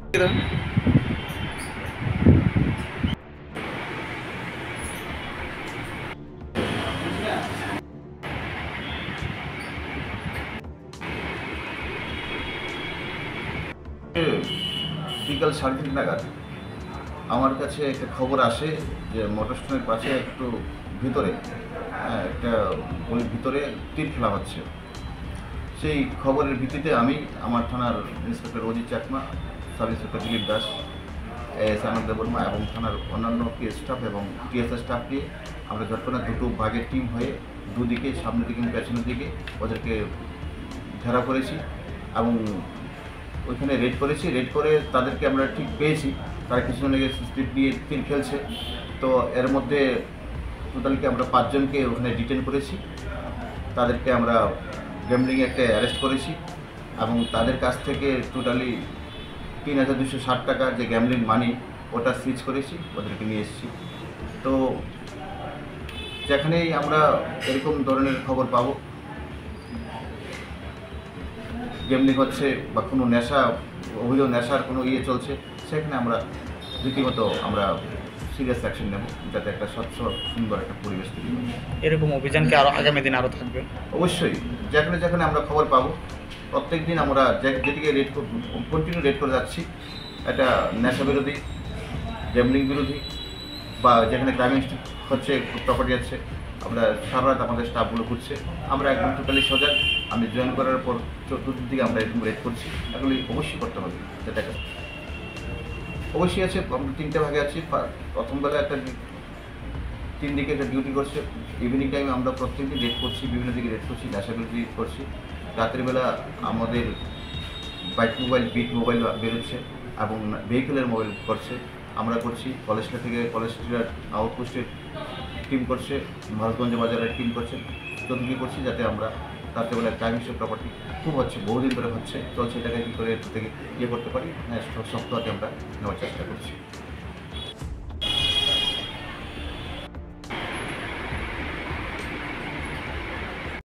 বিকাল 3:30 নাগাদ আমার কাছে একটা খবর আসে যে মোটর স্ট্যান্ডের পাশে একটু ভিতরে একটা গলির ভিতরে তীর ফেলা হচ্ছে। সেই খবরের ভিত্তিতে আমি আমার থানার inspector Ajit Chakma, sub inspector Dilip Das, AS Anand Debbarma এবং থানার অন্যান্য পিএস স্টাফ এবং টিএসএস স্টাফ নিয়ে আমরা ঘটনার দুটো ভাগের টিম হয়ে দুদিকে, সামনের দিকে এবং পেছনের দিকে ওদেরকে ঘেরাও করেছি এবং ওইখানে রেড করেছি। রেড করে তাদেরকে আমরা ঠিক পেয়েছি, তারা কিছুজন স্পিড দিয়ে তীর ফেলছে। তো এর মধ্যে টোটালকে আমরা 5 জনকে ওখানে ডিটেন করেছি। তাদেরকে আমরা গ্যাম্বলিং অ্যাক্টে অ্যারেস্ট করেছি এবং তাদের কাছ থেকে টোটালি 3,260 টাকা যে গ্যাম্বলিং মানি ওটা সিজ করেছি, ওদেরকে নিয়ে এসেছি। তো যেখানেই আমরা এরকম ধরনের খবর পাবো, গ্যাম্বলিং হচ্ছে বা কোনো নেশা, অবৈধ নেশার কোনো চলছে, সেখানে আমরা রীতিমতো আমরা সিরিয়াস অ্যাকশন নেব, যাতে একটা স্বচ্ছ সুন্দর একটা পরিবেশ তৈরি হয়। এরকম অভিযানকে আগামী দিন আরও থাকবে? অবশ্যই, যেখানে যেখানে আমরা খবর পাবো প্রত্যেক দিন আমরা যেদিকে কন্টিনিউ রেড করে যাচ্ছি, একটা নেশা বিরোধী, গ্যাম্বলিং বিরোধী বা যেখানে ক্রাইম হচ্ছে, প্রপার্টি আছে, আমরা সারা রাত আমাদের স্টাফগুলো ঘুরছে। আমরা একদম টোটালি সজাগ। আমি জয়েন করার পর চতুর্দিকে আমরা এরকম রেড করছি। এগুলি অবশ্যই করতে হবে। যেটা অবশ্যই আছে, আমরা 3টে ভাগে আছি। প্রথম বেলা একটা 3 দিকে একটা ডিউটি করছে। ইভিনিং টাইমে আমরা প্রত্যেকদিন রেড করছি, বিভিন্ন দিকে রেড করছি, নেশা বিরোধী করছি। রাতের বেলা আমাদের বাইক মোবাইল, বিট মোবাইল বেরোচ্ছে এবং ভেহিকেলের মোবাইল করছে, আমরা করছি। কলেজটা থেকে কলেজ স্ট্রিটের আউটপোস্টের টিম করছে, মহারাজগঞ্জ বাজারের টিম করছে, চতুর্দিকে করছি, যাতে আমরা রাত্রেবেলায় ক্রাইম হিসেবে প্রপার্টি খুব হচ্ছে, বহুদিন ধরে হচ্ছে, চলছে, এটাকে কী করে থেকে করতে পারি, সপ্তাহকে আমরা নেওয়ার চেষ্টা করছি।